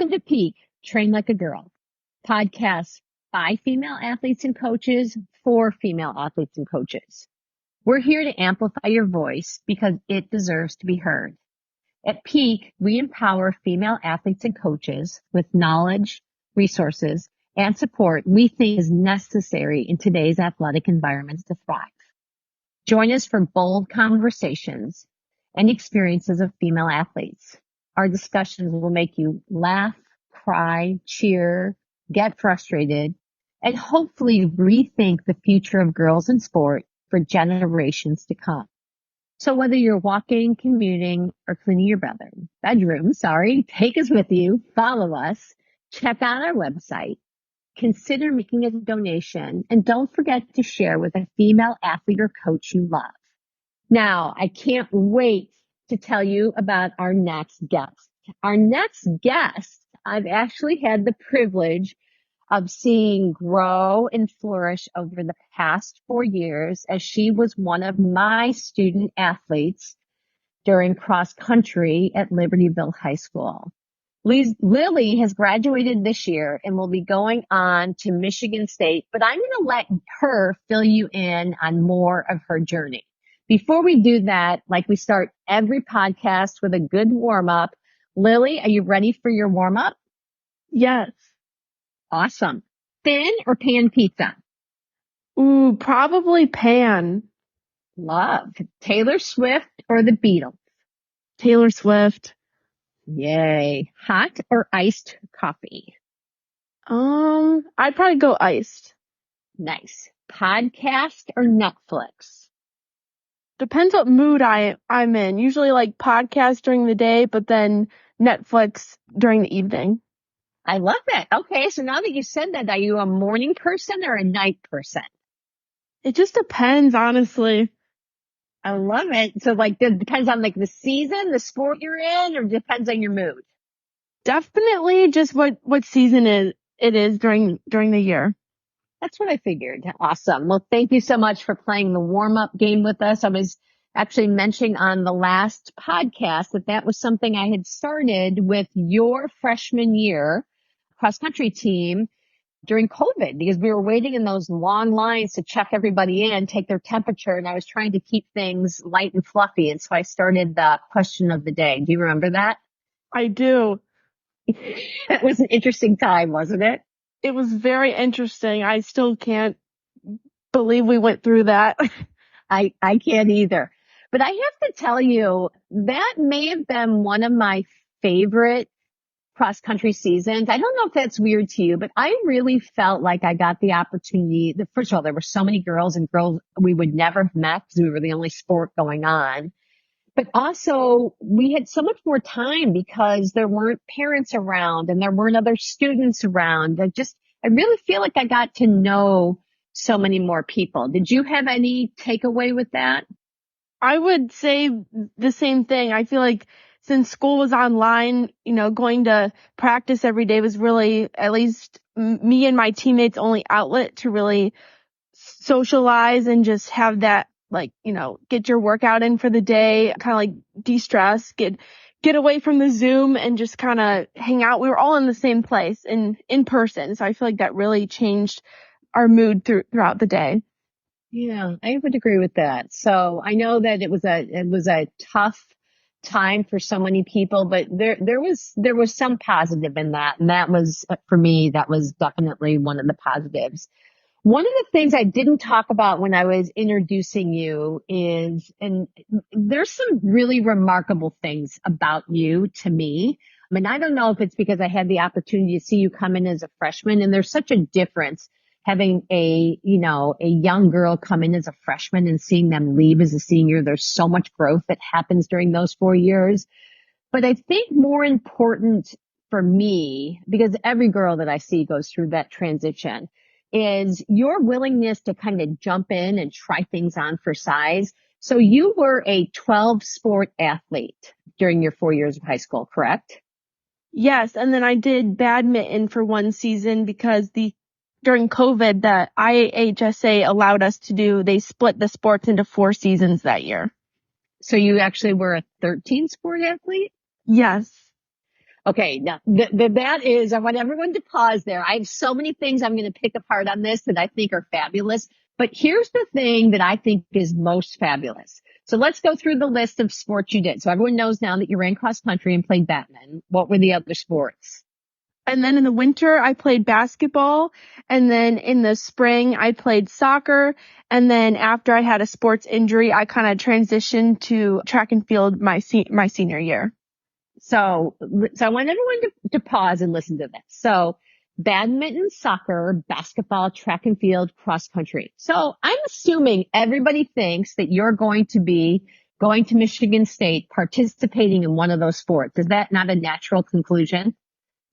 Welcome to Peak, Train Like a Girl, podcast by female athletes and coaches for female athletes and coaches. We're here to amplify your voice because it deserves to be heard. At Peak, we empower female athletes and coaches with knowledge, resources, and support we think is necessary in today's athletic environments to thrive. Join us for bold conversations and experiences of female athletes. Our discussions will make you laugh, cry, cheer, get frustrated, and hopefully rethink the future of girls in sport for generations to come. So whether you're walking, commuting, or cleaning your bedroom, take us with you, follow us, check out our website, consider making a donation, and don't forget to share with a female athlete or coach you love. Now, I can't wait to tell you about our next guest. Our next guest, I've actually had the privilege of seeing grow and flourish over the past 4 years as she was one of my student athletes during cross country at Libertyville High School. Lily has graduated this year and will be going on to Michigan State, but I'm going to let her fill you in on more of her journey. Before we do that, like we start every podcast with a good warm-up, Lily, are you ready for your warm-up? Yes. Awesome. Thin or pan pizza? Ooh, probably pan. Love. Taylor Swift or the Beatles? Taylor Swift. Yay. Hot or iced coffee? I'd probably go iced. Nice. Podcast or Netflix? Depends what mood I'm in. Usually like podcast during the day, but then Netflix during the evening. I love that. Okay, so now that you said that, are you a morning person or a night person? It just depends, honestly. I love it. So like, it depends on like the season, the sport you're in, or depends on your mood? Definitely just what season it is during the year. That's what I figured. Awesome. Well, thank you so much for playing the warm-up game with us. I was actually mentioning on the last podcast that was something I had started with your freshman year cross-country team during COVID because we were waiting in those long lines to check everybody in, take their temperature, and I was trying to keep things light and fluffy. And so I started the question of the day. Do you remember that? I do. It was an interesting time, wasn't it? It was very interesting. I still can't believe we went through that. I can't either. But I have to tell you, that may have been one of my favorite cross-country seasons. I don't know if that's weird to you, but I really felt like I got the opportunity. First of all, there were so many girls we would never have met because we were the only sport going on. But also, we had so much more time because there weren't parents around and there weren't other students around. I really feel like I got to know so many more people. Did you have any takeaway with that? I would say the same thing. I feel like since school was online, going to practice every day was really, at least me and my teammates' only outlet to really socialize and just have that, get your workout in for the day, kind of like de-stress, get away from the Zoom and just kind of hang out. We were all in the same place in person. So I feel like that really changed our mood throughout the day. Yeah, I would agree with that. So I know that it was a tough time for so many people, but there was some positive in that. And that was, for me, that was definitely one of the positives. One of the things I didn't talk about when I was introducing you is, and there's some really remarkable things about you to me. I mean, I don't know if it's because I had the opportunity to see you come in as a freshman, and there's such a difference having a young girl come in as a freshman and seeing them leave as a senior. There's so much growth that happens during those 4 years. But I think more important for me, because every girl that I see goes through that transition, is your willingness to kind of jump in and try things on for size. So you were a 12-sport athlete during your 4 years of high school, correct? Yes, and then I did badminton for one season because during COVID, the IHSA allowed us they split the sports into 4 seasons that year. So you actually were a 13-sport athlete? Yes. Okay, now that is, I want everyone to pause there. I have so many things I'm going to pick apart on this that I think are fabulous. But here's the thing that I think is most fabulous. So let's go through the list of sports you did. So everyone knows now that you ran cross country and played badminton. What were the other sports? And then in the winter, I played basketball. And then in the spring, I played soccer. And then after I had a sports injury, I kind of transitioned to track and field my senior year. So I want everyone to pause and listen to this. So badminton, soccer, basketball, track and field, cross country. So I'm assuming everybody thinks that you're going to be going to Michigan State, participating in one of those sports. Is that not a natural conclusion?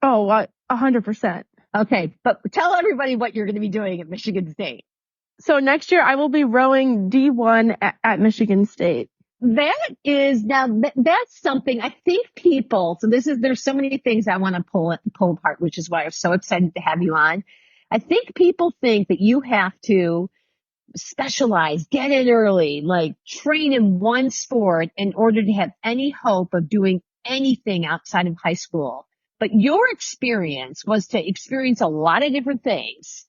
Oh, 100%. Okay, but tell everybody what you're going to be doing at Michigan State. So next year I will be rowing D1 at Michigan State. That's something I think people, there's so many things I want to pull apart, which is why I'm so excited to have you on. I think people think that you have to specialize, get in early, like train in one sport in order to have any hope of doing anything outside of high school. But your experience was to experience a lot of different things.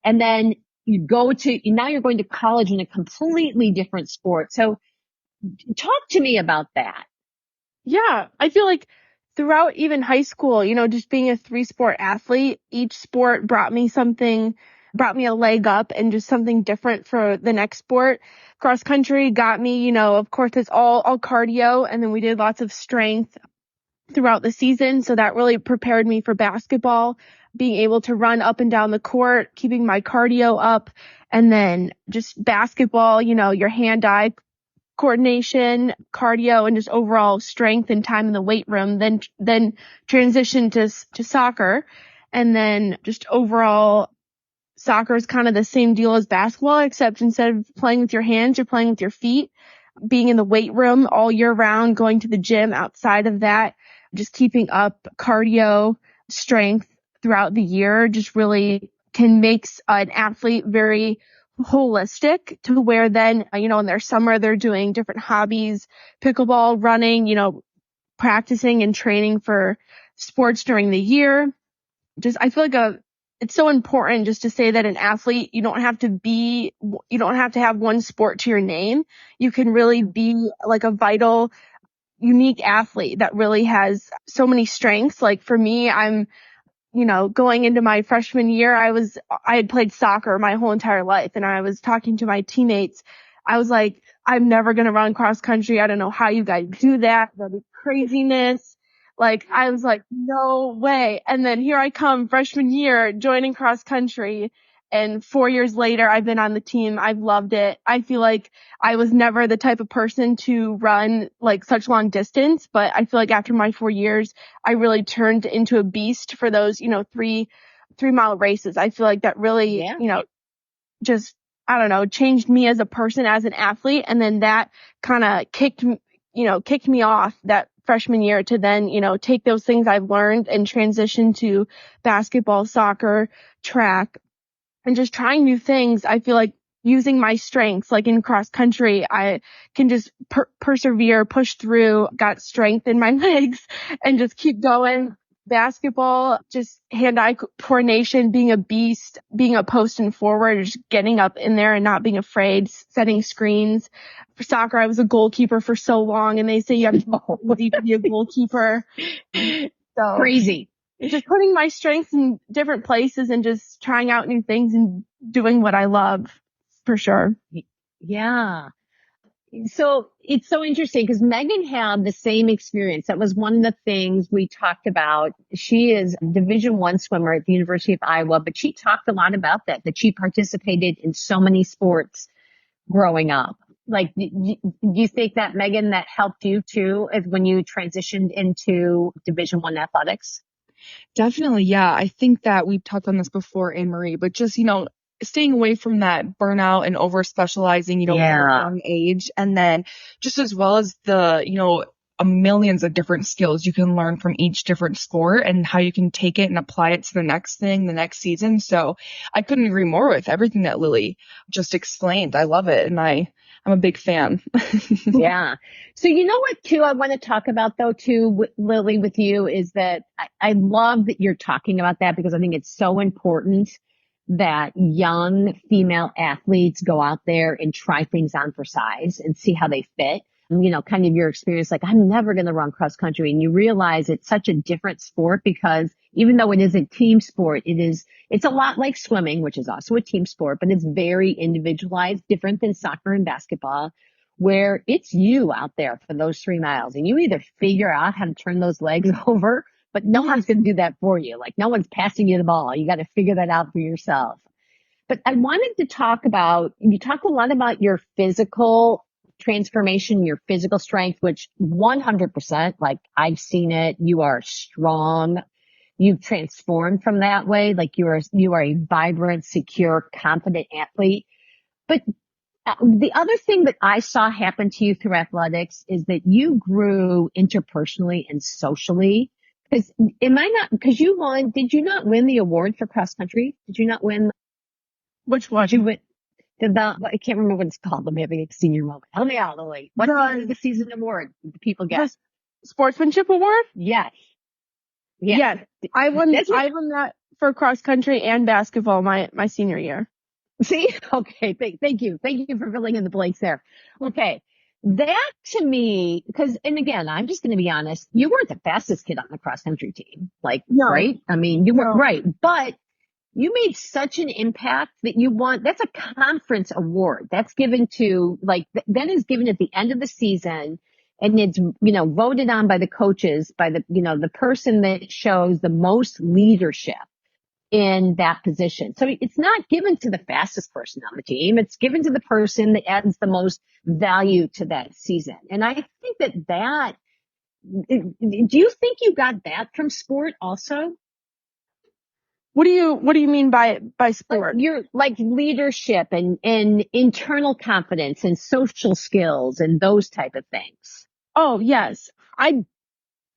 And then now you're going to college in a completely different sport. So talk to me about that. Yeah, I feel like throughout even high school, just being a 3-sport athlete, each sport brought me a leg up and just something different for the next sport. Cross country got me, of course it's all cardio, and then we did lots of strength throughout the season. So that really prepared me for basketball, being able to run up and down the court, keeping my cardio up, and then just basketball, your hand-eye coordination, cardio, and just overall strength and time in the weight room, then transition to soccer. And then just overall soccer is kind of the same deal as basketball, except instead of playing with your hands, you're playing with your feet, being in the weight room all year round, going to the gym outside of that, just keeping up cardio, strength throughout the year just really can make an athlete very holistic, to where then, in their summer, they're doing different hobbies, pickleball, running, practicing and training for sports during the year. I feel like it's so important just to say that an athlete, you don't have to have one sport to your name. You can really be like a vital, unique athlete that really has so many strengths. Like for me, I'm going into my freshman year, I had played soccer my whole entire life, and I was talking to my teammates. I was like, I'm never going to run cross country. I don't know how you guys do that. That is craziness. Like, I was like, no way. And then here I come freshman year joining cross country. And 4 years later, I've been on the team. I've loved it. I feel like I was never the type of person to run like such long distance, but I feel like after my 4 years, I really turned into a beast for those, 3-mile races. I feel like that really, just, I don't know, changed me as a person, as an athlete. And then that kind of kicked me off that freshman year to then, take those things I've learned and transition to basketball, soccer, track, and just trying new things. I feel like using my strengths, like in cross country, I can just persevere, push through, got strength in my legs, and just keep going. Basketball, just hand-eye coordination, being a beast, being a post and forward, just getting up in there and not being afraid, setting screens. For soccer, I was a goalkeeper for so long, and they say you have to be a goalkeeper. So crazy. Just putting my strengths in different places and just trying out new things and doing what I love, for sure. Yeah. So it's so interesting because Megan had the same experience. That was one of the things we talked about. She is a Division I swimmer at the University of Iowa, but she talked a lot about that she participated in so many sports growing up. Like, do you think that, Megan, that helped you too when you transitioned into Division I athletics? Definitely, yeah. I think that we've talked on this before, Anne-Marie, but just, staying away from that burnout and over specializing, at a young age. And then just as well as the, millions of different skills you can learn from each different sport and how you can take it and apply it to the next thing, the next season. So I couldn't agree more with everything that Lily just explained. I love it. And I'm a big fan. Yeah. So you know what, too, I want to talk about, though, too, Lily, with you is that I love that you're talking about that, because I think it's so important that young female athletes go out there and try things on for size and see how they fit. You know, kind of your experience, like, I'm never going to run cross country. And you realize it's such a different sport, because even though it is a team sport, it's a lot like swimming, which is also a team sport, but it's very individualized, different than soccer and basketball, where it's you out there for those 3 miles, and you either figure out how to turn those legs over, but no one's going to do that for you. Like, no one's passing you the ball. You got to figure that out for yourself. But I wanted to talk about, you talked a lot about your physical transformation, your physical strength, which 100%, like, I've seen it. You are strong. You've transformed from that way. Like, you are a vibrant, secure, confident athlete. But the other thing that I saw happen to you through athletics is that you grew interpersonally and socially. Because did you not win the award for cross country? Did you not win? Which one? Did you win? I can't remember what it's called. I'm having a senior moment. Help me out, Lily. What's the season award the people get? The sportsmanship award? Yes. Yes. I won that for cross country and basketball my senior year. See? Okay. Thank you. Thank you for filling in the blanks there. Okay. That to me, and again, I'm just going to be honest, you weren't the fastest kid on the cross country team. Like, no. Right? I mean, you weren't, right. But you made such an impact that that's a conference award. That's given to, like, that is given at the end of the season, and it's, voted on by the coaches, by the person that shows the most leadership in that position. So it's not given to the fastest person on the team. It's given to the person that adds the most value to that season. And I think that do you think you got that from sport also? What do you mean by sport? Like, you're like leadership and internal confidence and social skills and those type of things. Oh, yes.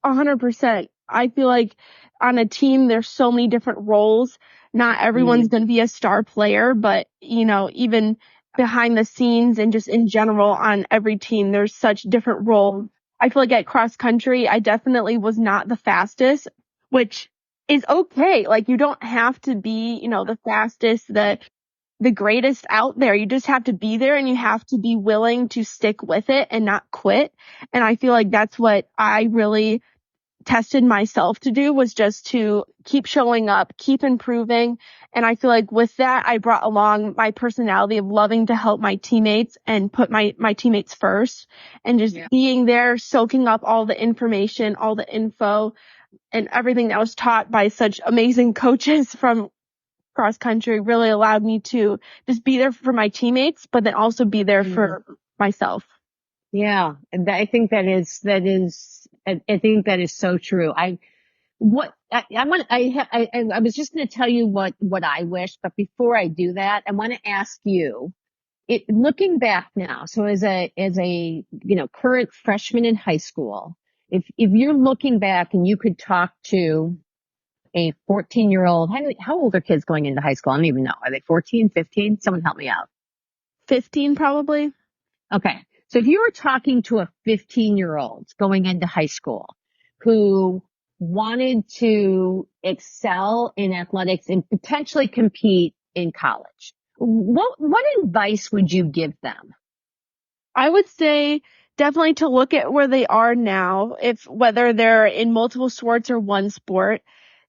100%. I feel like on a team, there's so many different roles. Not everyone's going to be a star player, but, even behind the scenes and just in general on every team, there's such different roles. I feel like at cross country, I definitely was not the fastest, which is okay. Like, you don't have to be, the fastest, the greatest out there. You just have to be there, and you have to be willing to stick with it and not quit. And I feel like that's what I really tested myself to do, was just to keep showing up, keep improving. And I feel like with that, I brought along my personality of loving to help my teammates and put my teammates first, and just being there, soaking up all the information, all the info, and everything that was taught by such amazing coaches from cross country really allowed me to just be there for my teammates, but then also be there for myself. Yeah. And I think that is so true. I was just going to tell you what I wish, but before I do that, I want to ask you, looking back now, so as a current freshman in high school, if you're looking back and you could talk to a 14-year-old, how old are kids going into high school? I don't even know. Are they 14, 15? Someone help me out. 15 probably. Okay. So if you were talking to a 15-year-old going into high school who wanted to excel in athletics and potentially compete in college, what advice would you give them? I would say definitely to look at where they are now, whether they're in multiple sports or one sport.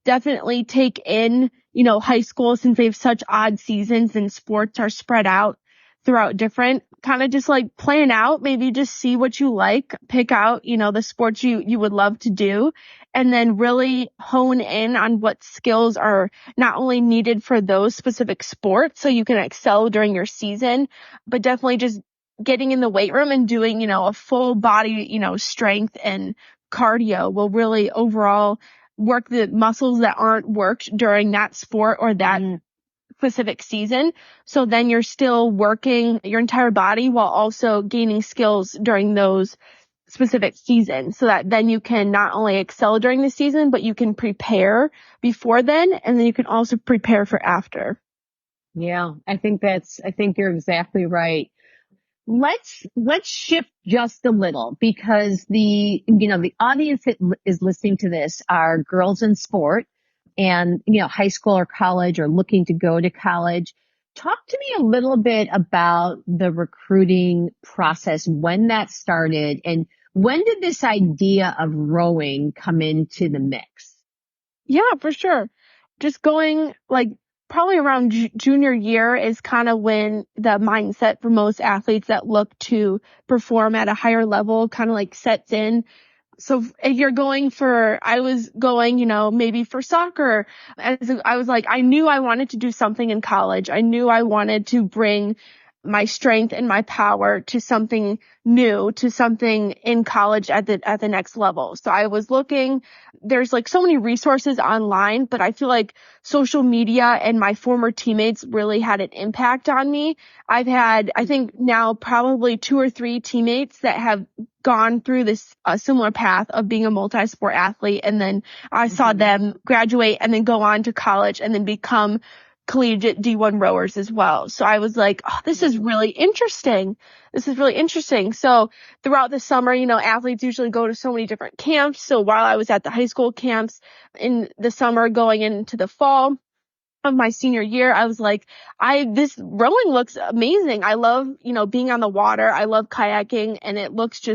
Definitely take in, high school, since they have such odd seasons and sports are spread out throughout different, kind of just like plan out, maybe just see what you like, pick out, the sports you would love to do, and then really hone in on what skills are not only needed for those specific sports so you can excel during your season, but definitely just getting in the weight room and doing, a full body, strength and cardio will really overall work the muscles that aren't worked during that sport or that specific season. So then you're still working your entire body while also gaining skills during those specific season, so that then you can not only excel during the season, but you can prepare before then, and then you can also prepare for after. Yeah, I think you're exactly right. Let's shift just a little, because the audience that is listening to this are girls in sport and, high school or college or looking to go to college. Talk to me a little bit about the recruiting process, when that started, and when did this idea of rowing come into the mix? Yeah, for sure. Just going like probably around junior year is kind of when the mindset for most athletes that look to perform at a higher level kind of like sets in. So if you're I was going, maybe for soccer. I was like, I knew I wanted to do something in college. I knew I wanted to bring my strength and my power to something new, to something in college at the next level. So I was looking, there's like so many resources online, but I feel like social media and my former teammates really had an impact on me. I've had, I think now probably 2 or 3 teammates that have gone through this similar path of being a multi-sport athlete. And then I saw them graduate and then go on to college and then become collegiate D1 rowers as well. So I was like, oh, this is really interesting. So throughout the summer, athletes usually go to so many different camps. So while I was at the high school camps in the summer going into the fall of my senior year, I was like, this rowing looks amazing. I love, being on the water. I love kayaking, and it looks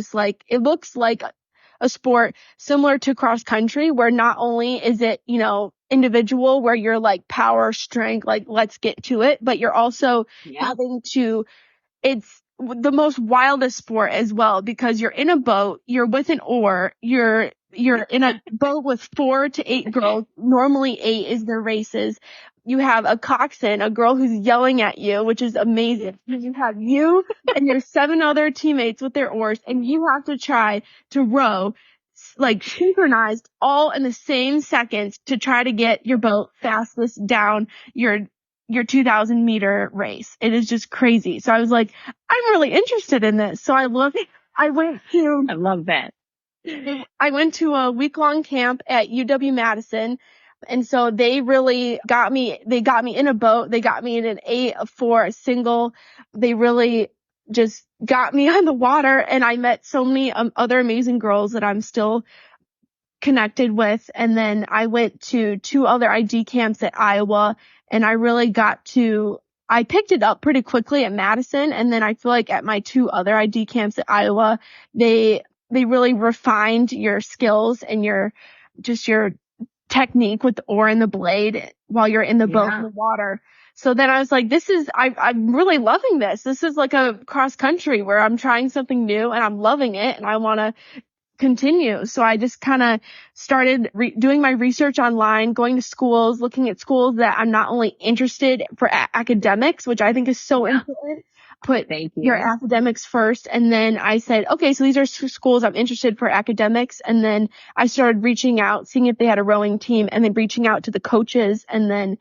like a sport similar to cross country, where not only is it, individual, where you're like power, strength, like let's get to it, but you're also having to, it's the most wildest sport as well, because you're in a boat, you're with an oar, you're in a boat with 4 to 8 girls. Normally 8 is their races. You have a coxswain, a girl who's yelling at you, which is amazing. You have you and your 7 other teammates with their oars, and you have to try to row like synchronized all in the same seconds to try to get your boat fastest down your 2,000 meter race. It is just crazy. So I was like, I'm really interested in this. So I love that. I went to a week-long camp at UW-Madison. And so they really got me in a boat. They got me in an 8, a 4, a single. They really just got me on the water. And I met so many other amazing girls that I'm still connected with. And then I went to 2 other ID camps at Iowa, and I picked it up pretty quickly at Madison. And then I feel like at my 2 other ID camps at Iowa, they really refined your skills and your technique with the oar and the blade while you're in the boat in the water. So then I was like, I'm really loving this. This is like a cross country where I'm trying something new and I'm loving it and I want to continue. So I just kind of started doing my research online, going to schools, looking at schools that I'm not only interested for academics, which I think is so important. Put your academics first. And then I said, okay, so these are schools I'm interested for academics. And then I started reaching out, seeing if they had a rowing team, and then reaching out to the coaches. And then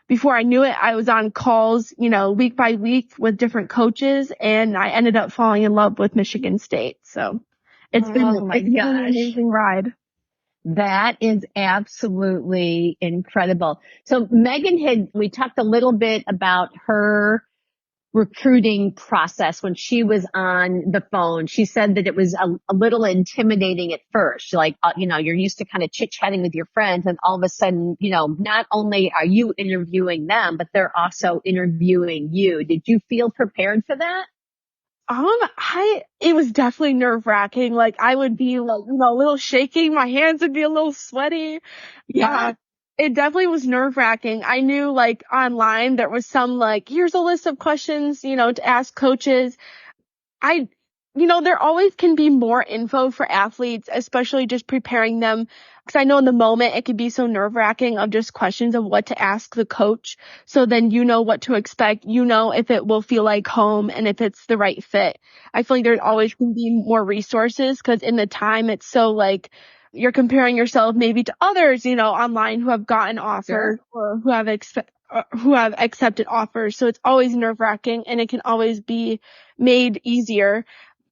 before I knew it, I was on calls, week by week with different coaches, and I ended up falling in love with Michigan State. So it's been an amazing ride. That is absolutely incredible. So Megan we talked a little bit about her recruiting process when she was on the phone. She said that it was a little intimidating at first. Like, you're used to kind of chit-chatting with your friends, and all of a sudden, not only are you interviewing them, but they're also interviewing you. Did you feel prepared for that? It was definitely nerve-wracking. Like, I would be like, a little shaking. My hands would be a little sweaty. Yeah. It definitely was nerve-wracking. I knew, like, online there was some, like, here's a list of questions, to ask coaches. There always can be more info for athletes, especially just preparing them. Because I know in the moment it could be so nerve-wracking of just questions of what to ask the coach. So then what to expect. If it will feel like home and if it's the right fit. I feel like there always can be more resources, because in the time it's so like you're comparing yourself maybe to others, online who have gotten offers or who have accepted offers. So it's always nerve-wracking, and it can always be made easier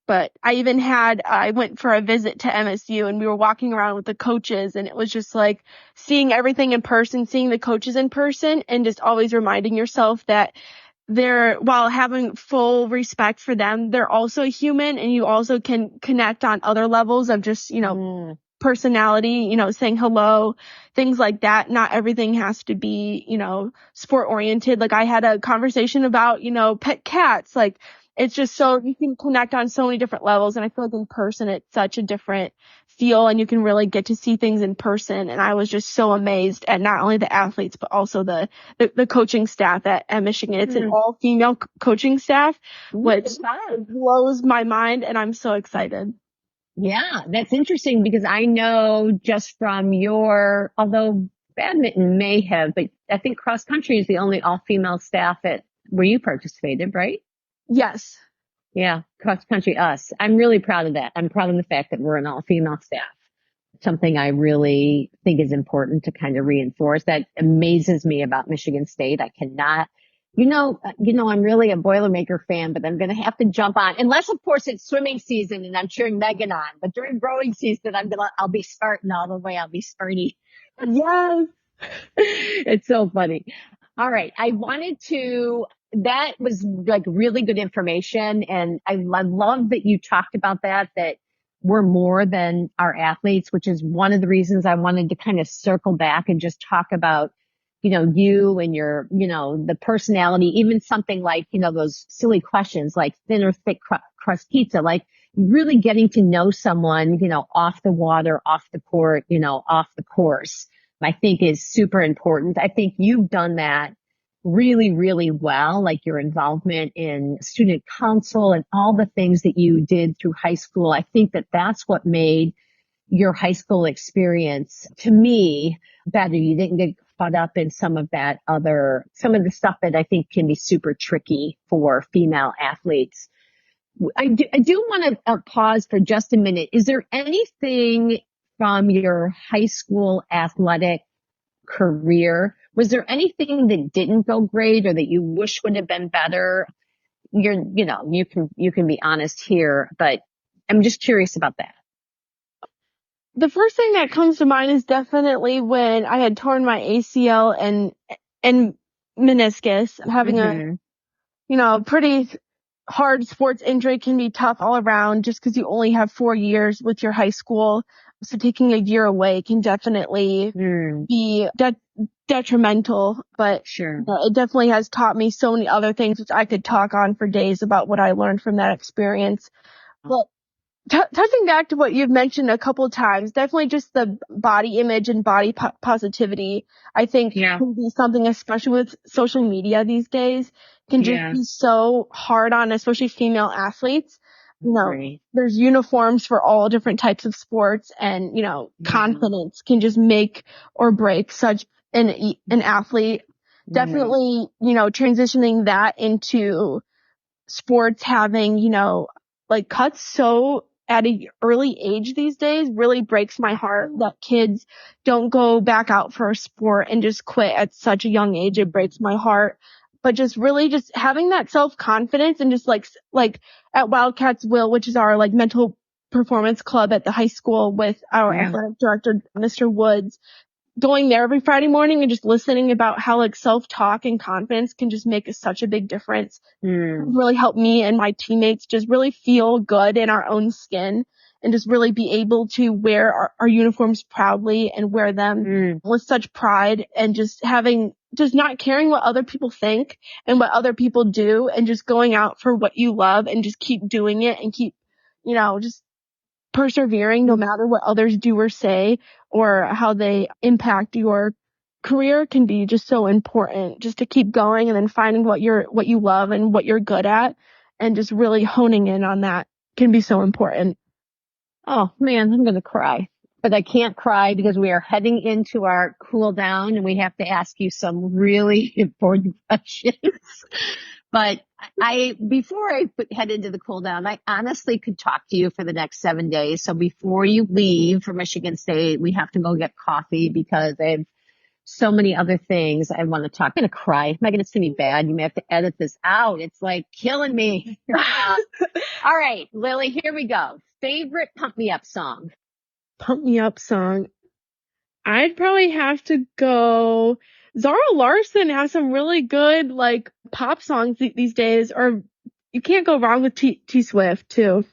But I went for a visit to MSU and we were walking around with the coaches, and it was just like seeing everything in person, seeing the coaches in person, and just always reminding yourself that while having full respect for them, they're also human, and you also can connect on other levels of just, personality, saying hello, things like that. Not everything has to be, sport oriented. Like I had a conversation about, pet cats. Like it's just so you can connect on so many different levels. And I feel like in person, it's such a different feel, and you can really get to see things in person. And I was just so amazed at not only the athletes, but also the coaching staff at Michigan. It's an all female coaching staff, which blows my mind. And I'm so excited. Yeah, that's interesting because I know just from although badminton may have, but I think cross country is the only all female staff where you participated, right? Yes. Yeah, cross country us. I'm really proud of that. I'm proud of the fact that we're an all female staff. Something I really think is important to kind of reinforce. That amazes me about Michigan State. I cannot, I'm really a Boilermaker fan, but I'm going to have to jump on, unless of course it's swimming season and I'm cheering Megan on. But during rowing season, I'll be starting all the way. I'll be Sparty. Yes. It's so funny. All right. That was like really good information. And I love that you talked about that we're more than our athletes, which is one of the reasons I wanted to kind of circle back and just talk about, you and your, the personality, even something like, those silly questions like thin or thick crust pizza, like really getting to know someone, off the water, off the court, off the course, I think is super important. I think you've done that really, really well, like your involvement in student council and all the things that you did through high school. I think that that's what made your high school experience, to me, better. You didn't get caught up in some of the stuff that I think can be super tricky for female athletes. I do want to pause for just a minute. Is there anything from your high school athletic career, was there anything that didn't go great or that you wish would have been better? You can be honest here, but I'm just curious about that. The first thing that comes to mind is definitely when I had torn my ACL and meniscus. Having a pretty hard sports injury can be tough all around just because you only have 4 years with your high school. So taking a year away can definitely be detrimental, but sure, it definitely has taught me so many other things, which I could talk on for days about what I learned from that experience. But touching back to what you've mentioned a couple of times, definitely just the body image and body positivity, I think can be something, especially with social media these days, can just be so hard on, especially female athletes. There's uniforms for all different types of sports, and, confidence can just make or break such an athlete. Definitely, transitioning that into sports, having, like cuts so at an early age these days really breaks my heart that kids don't go back out for a sport and just quit at such a young age. It breaks my heart. But just really just having that self-confidence and just like at Wildcats Will, which is our like mental performance club at the high school with our athletic director, Mr. Woods, going there every Friday morning and just listening about how like self-talk and confidence can just make such a big difference. Really help me and my teammates just really feel good in our own skin and just really be able to wear our uniforms proudly and wear them with such pride, and just not caring what other people think and what other people do, and just going out for what you love and just keep doing it and keep, just persevering no matter what others do or say or how they impact your career can be just so important, just to keep going and then finding what you love and what you're good at and just really honing in on that can be so important. Oh man, I'm going to cry, but I can't cry because we are heading into our cool down and we have to ask you some really important questions. But before I head into the cool down, I honestly could talk to you for the next 7 days. So before you leave for Michigan State, we have to go get coffee because I've so many other things I want to talk. I'm going to cry. Megan, it's going to be bad. You may have to edit this out. It's like killing me. All right, Lily, here we go. Favorite pump me up song? Pump me up song. I'd probably have to go. Zara Larsson has some really good like pop songs these days, or you can't go wrong with T Swift too.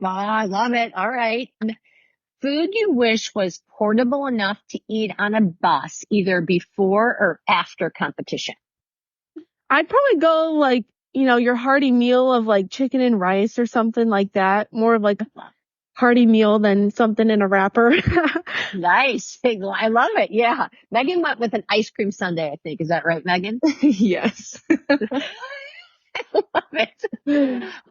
I love it. All right. Food you wish was portable enough to eat on a bus, either before or after competition. I'd probably go like, your hearty meal of like chicken and rice or something like that. More of like a hearty meal than something in a wrapper. Nice. I love it. Yeah. Megan went with an ice cream sundae, I think. Is that right, Megan? Yes. I love it.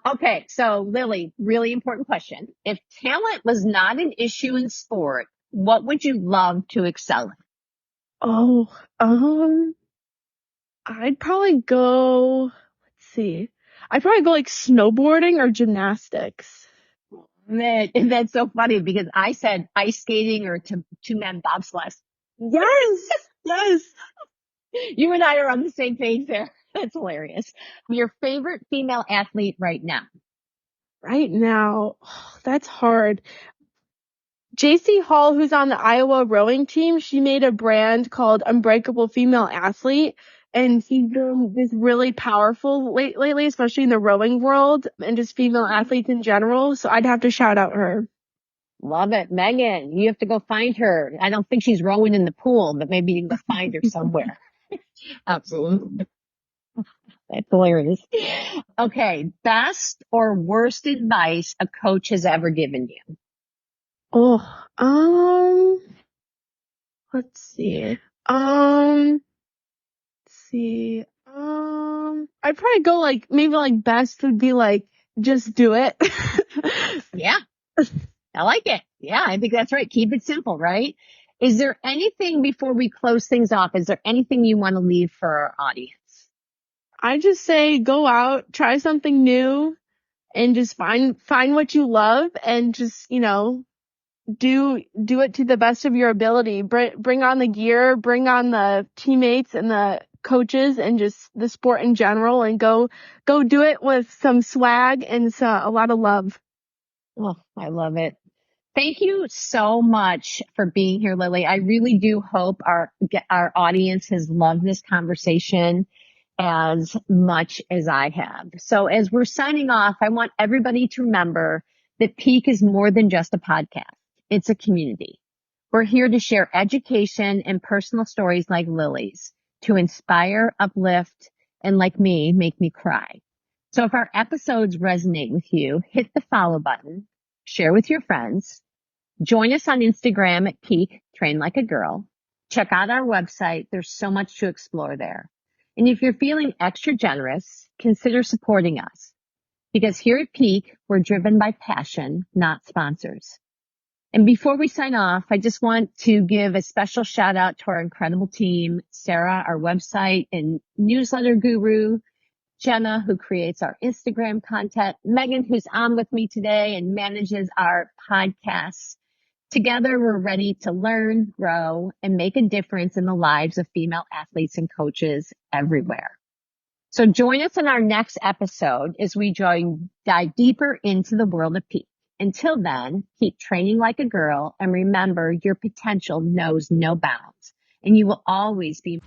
Okay. So Lily, really important question. If talent was not an issue in sport, what would you love to excel in? Oh, I'd probably go, let's see. I'd probably go like snowboarding or gymnastics. Man, and that's so funny because I said ice skating or two-man bobsled. Yes. Yes. You and I are on the same page there. That's hilarious. Your favorite female athlete right now? Right now, that's hard. JC Hall, who's on the Iowa rowing team, she made a brand called Unbreakable Female Athlete. And she's been just really powerful lately, especially in the rowing world and just female athletes in general. So I'd have to shout out her. Love it. Megan, you have to go find her. I don't think she's rowing in the pool, but maybe you can go find her somewhere. Absolutely. That's hilarious. Okay. Best or worst advice a coach has ever given you? Oh, let's see. I'd probably go like, maybe like best would be like, just do it. Yeah. I like it. Yeah, I think that's right. Keep it simple, right? Is there anything before we close things off? Is there anything you want to leave for our audience? I just say go out, try something new, and just find what you love, and just do it to the best of your ability. Bring on the gear, bring on the teammates and the coaches, and just the sport in general, and go do it with some swag and a lot of love. Oh, I love it. Thank you so much for being here, Lily. I really do hope our audience has loved this conversation as much as I have. So as we're signing off, I want everybody to remember that Peak is more than just a podcast. It's a community. We're here to share education and personal stories like Lily's to inspire, uplift, and like me, make me cry. So if our episodes resonate with you, hit the follow button, share with your friends, join us on Instagram at Peak Train Like a Girl. Check out our website. There's so much to explore there. And if you're feeling extra generous, consider supporting us. Because here at Peak, we're driven by passion, not sponsors. And before we sign off, I just want to give a special shout out to our incredible team, Sarah, our website and newsletter guru, Jenna, who creates our Instagram content, Megan, who's on with me today and manages our podcasts. Together, we're ready to learn, grow, and make a difference in the lives of female athletes and coaches everywhere. So join us in our next episode as we dive deeper into the world of peak. Until then, keep training like a girl and remember your potential knows no bounds and you will always be